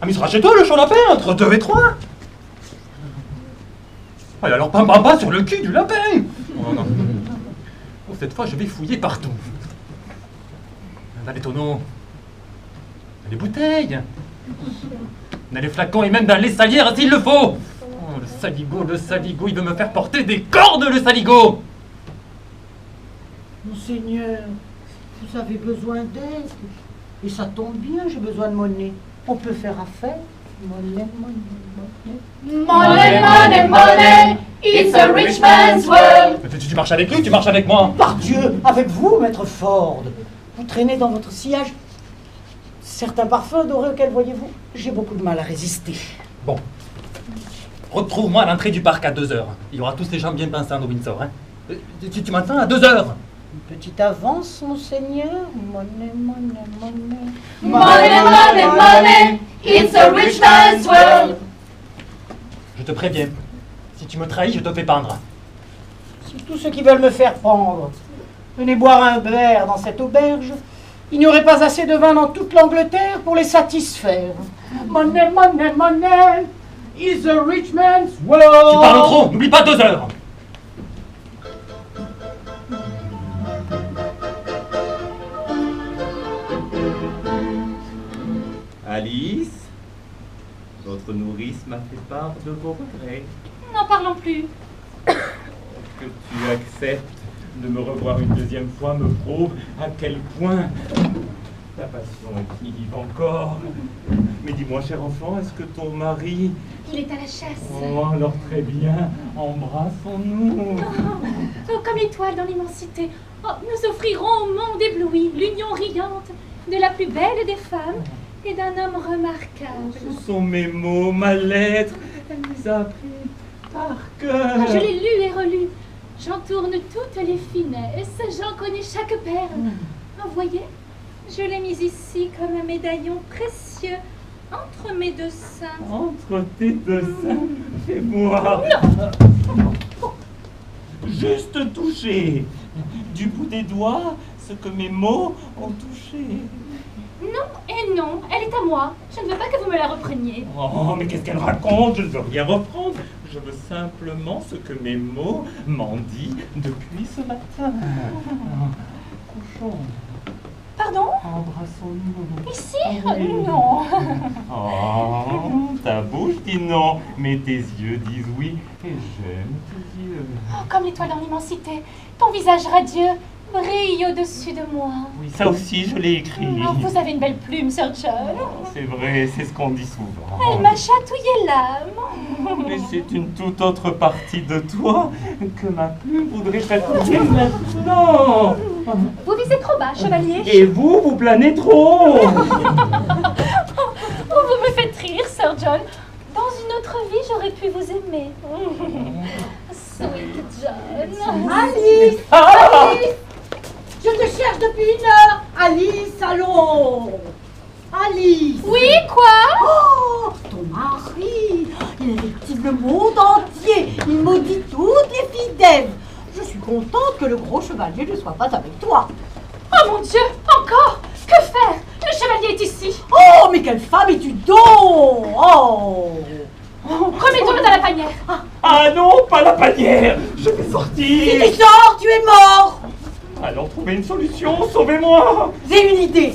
Ah, mais il sera chez toi, le chaud lapin, entre 2 et 3? Ah, alors pas sur le cul du lapin. Oh, non. Oh, cette fois, je vais fouiller partout. Dans les tonneaux, dans les bouteilles, dans les flacons et même dans les salières s'il le faut. Oh, le saligo, il veut me faire porter des cordes, le saligo. Monseigneur, vous avez besoin d'aide. Et ça tombe bien, j'ai besoin de monnaie. On peut faire affaire. Monnaie, monnaie, monnaie. Money, money, money, it's a rich man's world. Tu marches avec lui, tu marches avec moi. Par Dieu, avec vous, maître Ford. Vous traînez dans votre sillage certains parfums dorés auxquels, voyez-vous, j'ai beaucoup de mal à résister. Bon. Retrouve-moi à l'entrée du parc à 2h. Il y aura tous ces gens bien pincés au Windsor. Hein. Tu m'entends? À 2h. Une petite avance, monseigneur. Monnaie, monnaie, monnaie. Money, money, money, it's a rich man's world. Je te préviens. Si tu me trahis, je te fais pendre. Si tous ceux qui veulent me faire pendre venaient boire un verre dans cette auberge, il n'y aurait pas assez de vin dans toute l'Angleterre pour les satisfaire. Money, money, money, is a rich man's world. Tu parles trop, n'oublie pas 2h. Alice, votre nourrice m'a fait part de vos regrets. N'en parlons plus. Que tu acceptes de me revoir une deuxième fois me prouve à quel point ta passion est vive encore. Mais dis-moi, cher enfant, est-ce que ton mari... Il est à la chasse. Oh, alors très bien, embrassons-nous. Oh, comme l'étoile dans l'immensité. Oh, nous offrirons au monde ébloui l'union riante de la plus belle des femmes et d'un homme remarquable. Ce sont mes mots, ma lettre. Elle les a appris par cœur. Je l'ai lu et relu. J'en tourne toutes les finesses. J'en connais chaque perle. Oh, voyez, Je l'ai mise ici comme un médaillon précieux entre mes deux seins. Entre tes deux seins, fais-moi. Juste toucher. Du bout des doigts, ce que mes mots ont touché. Non et non, elle est à moi. Je ne veux pas que vous me la repreniez. Oh, mais qu'est-ce qu'elle raconte? Je ne veux rien reprendre. Je veux simplement ce que mes mots m'ont dit depuis ce matin. Couchons. Pardon? Embrassons-nous. Ici? Oui. Non. Oh, ta bouche dit non, mais tes yeux disent oui. Et j'aime tes yeux. Oh, comme l'étoile dans l'immensité, ton visage radieux brille au-dessus de moi. Oui, ça aussi, je l'ai écrit. Oh, vous avez une belle plume, Sir John. C'est vrai, c'est ce qu'on dit souvent. Elle m'a chatouillé l'âme. Mais c'est une toute autre partie de toi que ma plume voudrait chatouiller maintenant. Vous visez trop bas, chevalier. Et vous planez trop. Oh, vous me faites rire, Sir John. Dans une autre vie, j'aurais pu vous aimer. Sweet John. Alice! Alice! Je te cherche depuis 1 heure. Alice, allons. Alice! Oui, quoi? Oh, ton mari! Il investit le monde entier. Il maudit toutes les filles d'Ève. Je suis contente que le gros chevalier ne soit pas avec toi. Oh mon Dieu, encore? Que faire? Le chevalier est ici. Oh, mais quelle femme es-tu donc? Oh! Remettons-le dans la panière. Ah non, pas la panière. Je vais Si sortir. tu sors, tu es mort! Allons trouver une solution, sauvez-moi. J'ai une idée.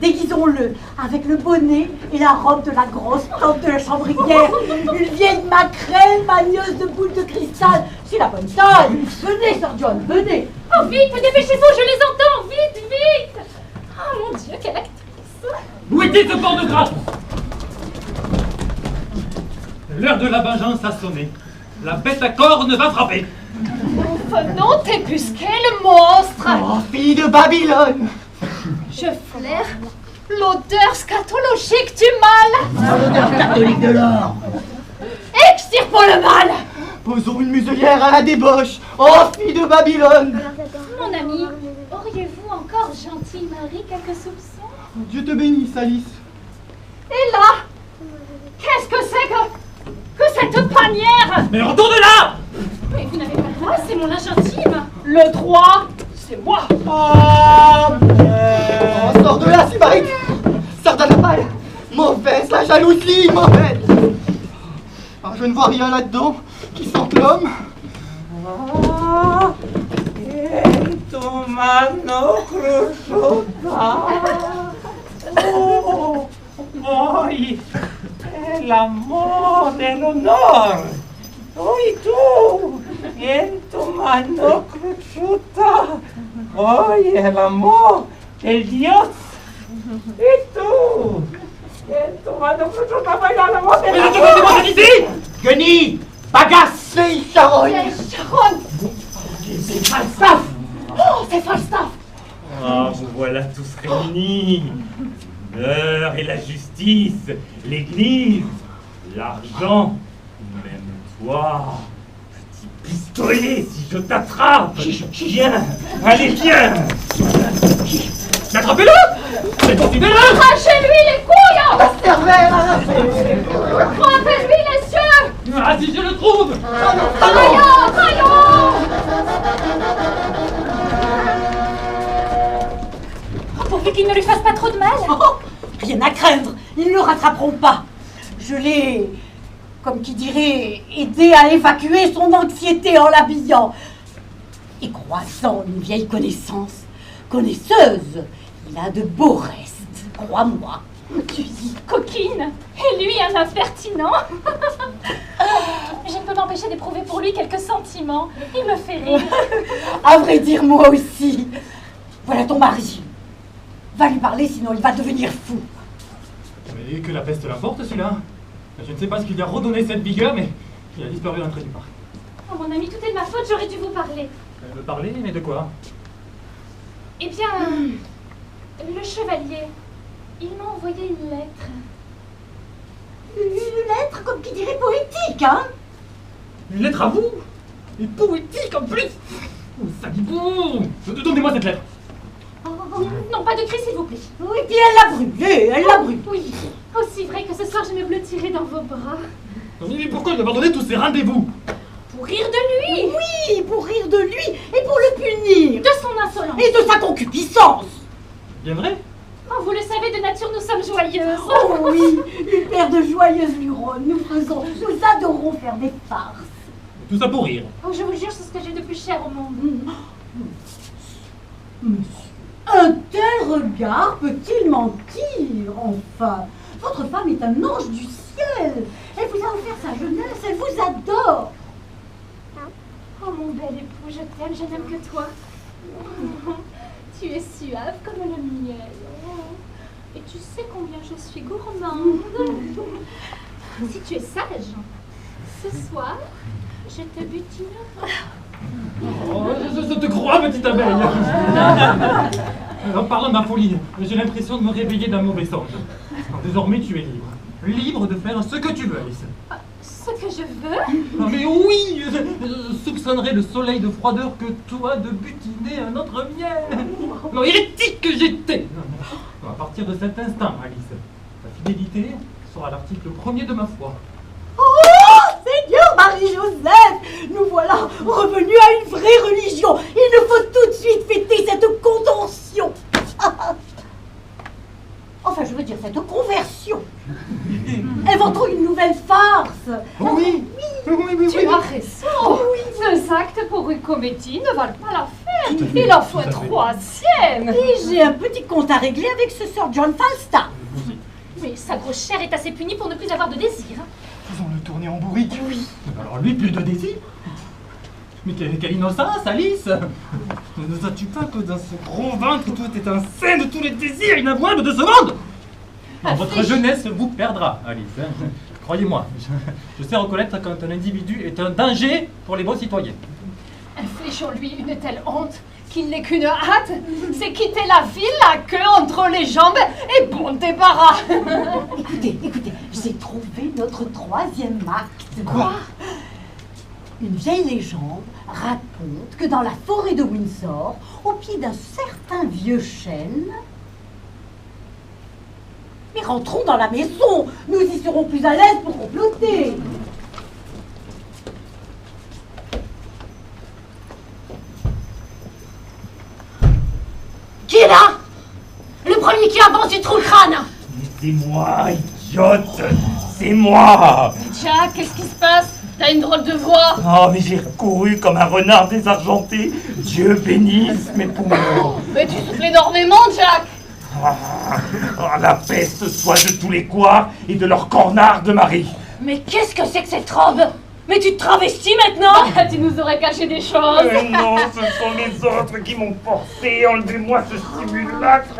Déguisons-le avec le bonnet et la robe de la grosse tante de la chambrière. Une vieille maquerelle magneuse de boules de cristal. C'est la bonne taille. Venez, Sir John, venez. Oh, vite, dépêchez-vous, je les entends. Vite, vite. Oh mon Dieu, quelle actrice. Où était ce port de grâce? L'heure de la vengeance a sonné. La bête à cornes va frapper. Venons t'ébusquer le monstre. Oh, fille de Babylone! Je flaire l'odeur scatologique du mal. L'odeur catholique de l'or! Extirpons le mal. Posons une muselière à la débauche! Oh, fille de Babylone! Mon ami, auriez-vous encore, gentil mari, quelques soupçons? Dieu te bénisse, Alice. Et là, qu'est-ce que c'est que cette panière? Mais retourne là! Mais vous n'avez pas le droit, c'est mon linge intime. Le droit, c'est moi. Oh, sors de là, Sybarite! Sardanapale! Mauvaise, la jalousie, mauvaise! Ah, je ne vois rien là-dedans qui sente l'homme. Tu mano cruciuta. Oh, voi è l'amore e l'onore. Voi tu, en tu mano cruciuta. Voi è l'amore del Dios. E tu, en tu mano cruciuta, vai l'amore del Mais Dios. attendez-moi ici! Guenille! Bagasse! C'est Charogne! Sharon. C'est Falstaff! Oh, c'est Falstaff. Ah, vous voilà tous réunis. L'heure et la justice, l'église, l'argent, même toi, petit pistolet, si je t'attrape. Viens, allez, viens. Attrapez-le! Mais poursuivez-le! Arrachez-lui les couilles. La cervelle arrachée! Frappez-lui les yeux. Ah, si je le trouve! Voyons, voyons. Oh, pourvu qu'il ne lui fasse pas trop de mal. Oh, rien à craindre, ils ne le rattraperont pas. Je l'ai, comme qui dirait, aidé à évacuer son anxiété en l'habillant. Et croisant une vieille connaisseuse, il a de beaux restes, crois-moi. Tu dis coquine, et lui un impertinent. Je ne peux m'empêcher d'éprouver pour lui quelques sentiments. Il me fait rire. À vrai dire, moi aussi. Voilà ton mari. Va lui parler, sinon il va devenir fou. Mais que la peste l'importe, celui-là. Je ne sais pas ce qui lui a redonné cette vigueur, mais il a disparu d'un trait du parc. Oh mon ami, tout est de ma faute, j'aurais dû vous parler. Elle veut parler, mais de quoi? Eh bien, le chevalier, il m'a envoyé une lettre. Une lettre, comme qui dirait, poétique, hein? Une lettre à vous? Et poétique en plus! Oh, salibou! Donnez-moi cette lettre! Oh, Non, pas de cri, s'il vous plaît. Oui, puis elle l'a brûlé. Oui, aussi vrai que ce soir je me blottirai dans vos bras. Mais pourquoi lui avoir donné tous ces rendez-vous? Pour rire de lui. Oui, pour rire de lui et pour le punir. De son insolence. Et de sa concupiscence. Bien vrai? Oh, vous le savez, de nature, nous sommes joyeuses. Oh oui, une paire de joyeuses luronnes. Nous adorons faire des farces. Tout ça pour rire. Oh, je vous jure, c'est ce que j'ai de plus cher au monde. Monsieur, un tel regard peut-il mentir, enfin? Votre femme est un ange du ciel. Elle vous a offert sa jeunesse, elle vous adore. Oh, mon bel époux, je t'aime, je n'aime que toi. Tu es suave comme le miel. Et tu sais combien je suis gourmande. Si tu es sage, ce soir, je te butinerai. Oh, je te crois, petite abeille. En parlant de ma folie, j'ai l'impression de me réveiller d'un mauvais songe. Désormais, tu es libre. Libre de faire ce que tu veux, Alice. Ce que je veux? Mais oui, je soupçonnerais le soleil de froideur que toi de butiner un autre miel. Non, hérétique que j'étais. À partir de cet instant, Alice, ta fidélité sera l'article premier de ma foi. Oh, Seigneur Marie-Joseph, nous voilà revenus à une vraie religion. Il nous faut tout de suite fêter cette contention. Enfin, je veux dire cette conversion. Inventons une nouvelle farce. Oui. Tu as raison. Deux actes pour une comédie ne valent pas la peine. Il en faut un troisième. Et j'ai un petit compte à régler avec ce Sir John Falstaff. Mais sa grosse chair est assez punie pour ne plus avoir de désir. Faisons-le tourner en bourrique. Oui. Alors lui, plus de désir. Mais quelle innocence, Alice! Ne sais-tu pas que dans ce gros ventre, tout est un sein de tous les désirs inavouables de ce monde? Non, votre jeunesse vous perdra, Alice. Croyez-moi, je sais reconnaître quand un individu est un danger pour les bons citoyens. Infligeons-lui une telle honte qu'il n'ait qu'une hâte, c'est quitter la ville, la queue entre les jambes et bon débarras. Écoutez, j'ai trouvé notre troisième acte. Quoi? Une vieille légende raconte que dans la forêt de Windsor, au pied d'un certain vieux chêne... Mais rentrons dans la maison, nous y serons plus à l'aise pour comploter. Qui est là? Le premier qui avance du trou de crâne. C'est moi, idiote! C'est moi! Jack, qu'est-ce qui se passe? T'as une drôle de voix. Oh, mais j'ai couru comme un renard désargenté. Dieu bénisse mes poumons. Mais tu souffles énormément, Jack. La peste soit de tous les couards et de leurs cornards de mari. Mais qu'est-ce que c'est que cette robe? Mais tu te travestis maintenant? Tu nous aurais caché des choses. Non, ce sont les autres qui m'ont forcé. Enlevez-moi ce simulacre.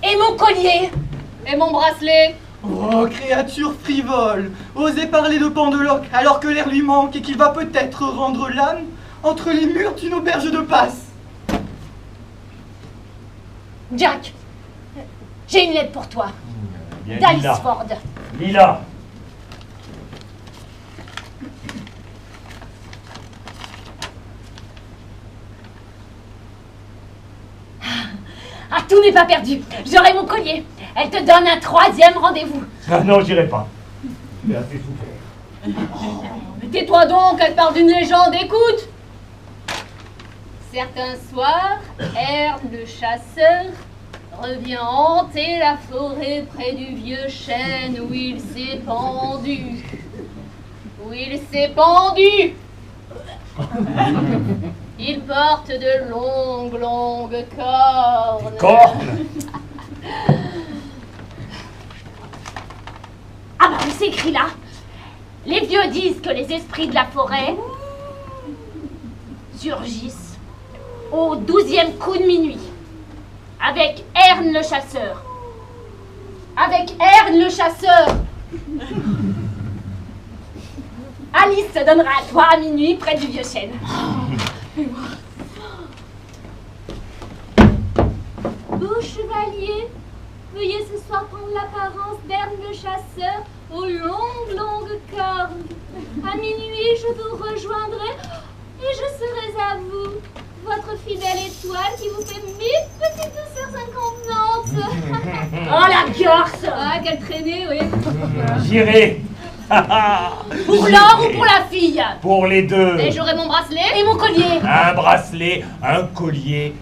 Et mon collier? Et mon bracelet? Oh, créature frivole, osez parler de Pendeloque alors que l'air lui manque et qu'il va peut-être rendre l'âme entre les murs d'une auberge de passe. Jack, j'ai une lettre pour toi. Bien, D'Alice Lila. Ford. Lila. Ah, tout n'est pas perdu. J'aurai mon collier. Elle te donne un troisième rendez-vous. Ah non, j'irai pas. J'ai assez souffert. Mais tais-toi donc, elle parle d'une légende, écoute. Certains soirs, Erne le chasseur revient hanter la forêt près du vieux chêne où il s'est pendu. Il porte de longues cornes. Corne. Ah bah, c'est écrit là. Les vieux disent que les esprits de la forêt surgissent au 12e coup de minuit avec Erne le chasseur. Alice se donnera à toi à minuit près du vieux chêne. Beau chevalier, veuillez ce soir prendre l'apparence d'Erne le chasseur aux longues cornes. À minuit, je vous rejoindrai et je serai à vous. votre fidèle étoile qui vous fait 1000 petites douceurs inconvenantes. Oh la garce! Ah, quelle traînée, oui. J'irai. Pour l'or ou pour la fille? Pour les deux. Et j'aurai mon bracelet et mon collier. Un bracelet, un collier,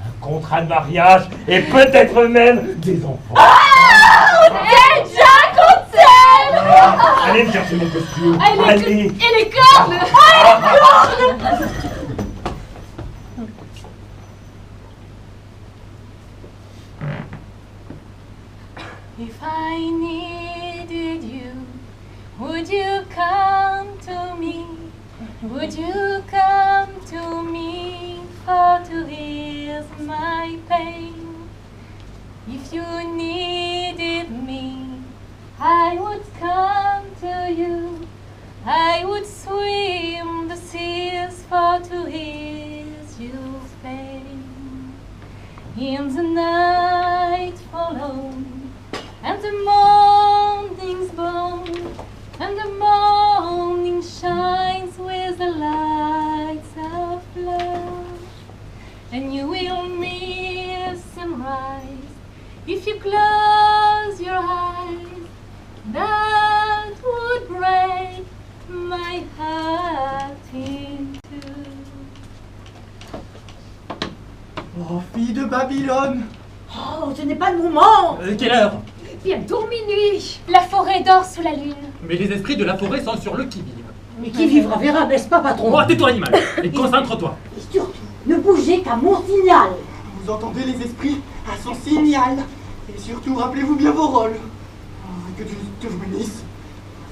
un contrat de mariage et peut-être même des enfants. Hey, Jack, on t'aime! Allez me chercher mon costume. Allez. Et les cornes! If I needed you, would you come to me? Would you come to me for to ease my pain? If you needed me, I would come to you. I would swim the seas for to ease your pain. In the night followed, and the morning's born, and the morning shines with the lights of love. And you will miss sunrise if you close your eyes. That would break my heart in two. Oh, fille de Babylone! Oh, ce n'est pas le moment! Quelle heure? Bientôt minuit. La forêt dort sous la lune. Mais les esprits de la forêt sont sur le qui-vive. Mais qui vivra verra, n'est-ce pas, patron? Oh, tais-toi, animal, et concentre-toi. Et surtout, ne bougez qu'à mon signal. Vous entendez les esprits à son signal. Et surtout, rappelez-vous bien vos rôles. Oh, que Dieu te bénisse.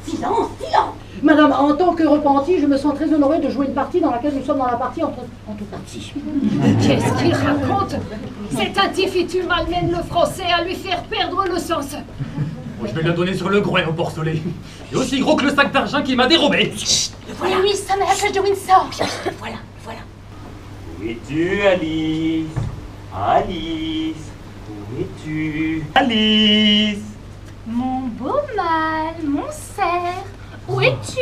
Silence, silence! Madame, en tant que repenti, je me sens très honoré de jouer une partie dans laquelle nous sommes dans la partie entre parties. Qu'est-ce qu'il raconte? Cet individu malmène le français à lui faire perdre le sens. Je vais le donner sur le groin au porcelet. Il est aussi gros que le sac d'argent qu'il m'a dérobé. Voilà. Oui, ça m'a la cloche de Windsor. Voilà. Où es-tu, Alice? Alice, où es-tu? Alice! Mon beau mâle, mon cerf, où es-tu?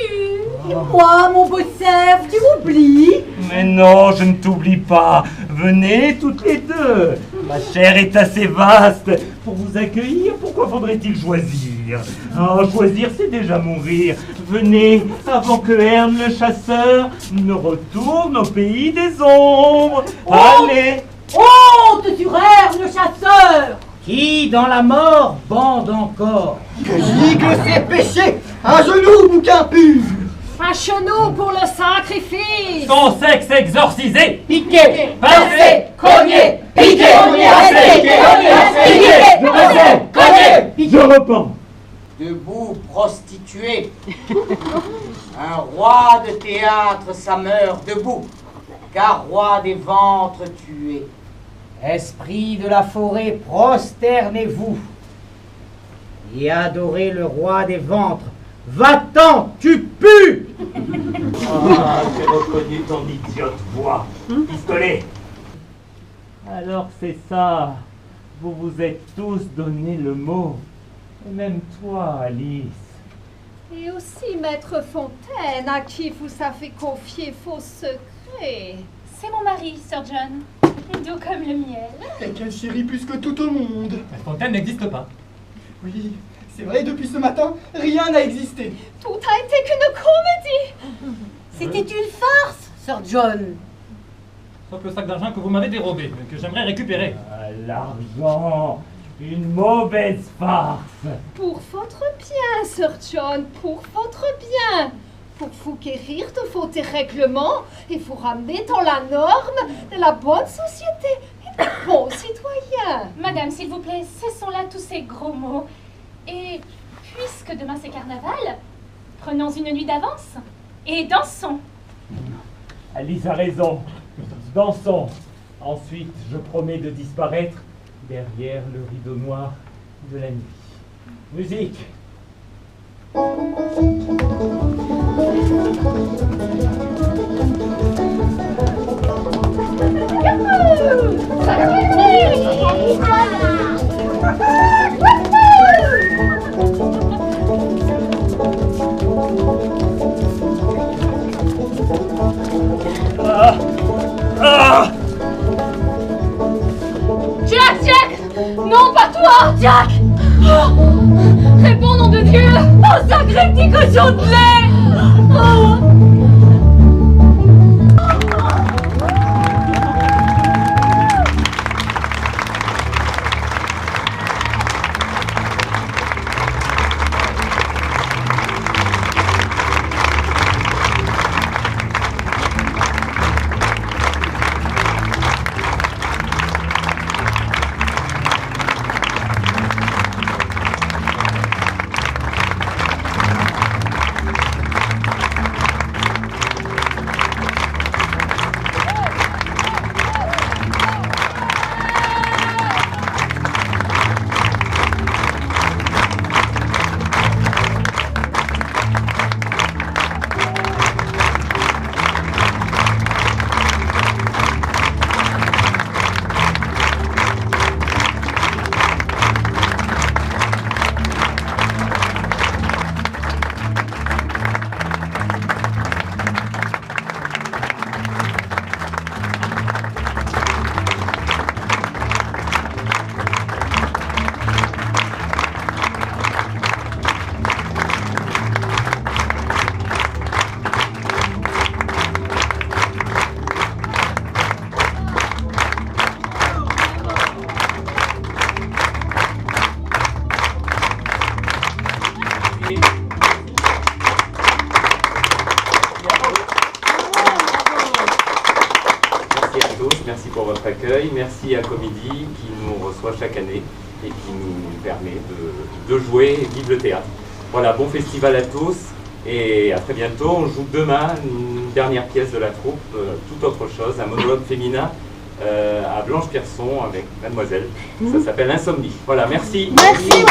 Et moi, mon beau cerf, tu m'oublies? Mais non, je ne t'oublie pas. Venez toutes les deux. Ma chair est assez vaste pour vous accueillir. Pourquoi faudrait-il choisir? Oh, choisir, c'est déjà mourir. Venez, avant que Herne le chasseur ne retourne au pays des ombres. Allez! Honte sur Herne, le chasseur! Qui dans la mort bande encore? Que gicle ses péchés! Un genou, bouquin pur! Un chenou pour le sacrifice. Son sexe exorcisé. Piqué, Passé, cogné, piqué, Je repens. Debout, prostituée. Un roi de théâtre, ça meurt debout, car roi des ventres tués. Esprit de la forêt, prosternez-vous et adorez le roi des ventres. Va-t'en, tu pues! Ah, j'ai reconnu ton idiote voix. Pistolet. Alors c'est ça. Vous vous êtes tous donné le mot. Et même toi, Alice. Et aussi Maître Fontaine, à qui vous avez confié vos secrets. C'est mon mari, Sir John. Doux comme le miel. Et qu'elle chérit plus que tout au monde. La fontaine n'existe pas. Oui, c'est vrai, depuis ce matin, rien n'a existé. Tout a été qu'une comédie. C'était une farce, Sir John. Sauf le sac d'argent que vous m'avez dérobé, que j'aimerais récupérer. Ah, l'argent. Une mauvaise farce. Pour votre bien, Sir John, pour votre bien. Pour vous guérir de vos dérèglements et vous ramener dans la norme de la bonne société et des bons citoyens. Madame, s'il vous plaît, cessons là tous ces gros mots. Et puisque demain c'est carnaval, prenons une nuit d'avance et dansons. Alice a raison. Dansons. Ensuite, je promets de disparaître derrière le rideau noir de la nuit. Musique. Ah, Jack! Oh, réponds, nom de Dieu! Oh, sacré petit cochon de lait! Oh. Merci pour votre accueil, merci à Comédie qui nous reçoit chaque année et qui nous permet de jouer et vivre le théâtre. Voilà, bon festival à tous et à très bientôt. On joue demain une dernière pièce de la troupe, Tout autre chose, un monologue féminin à Blanche Pierson avec Mademoiselle. Ça s'appelle Insomnie. Voilà, merci. Merci.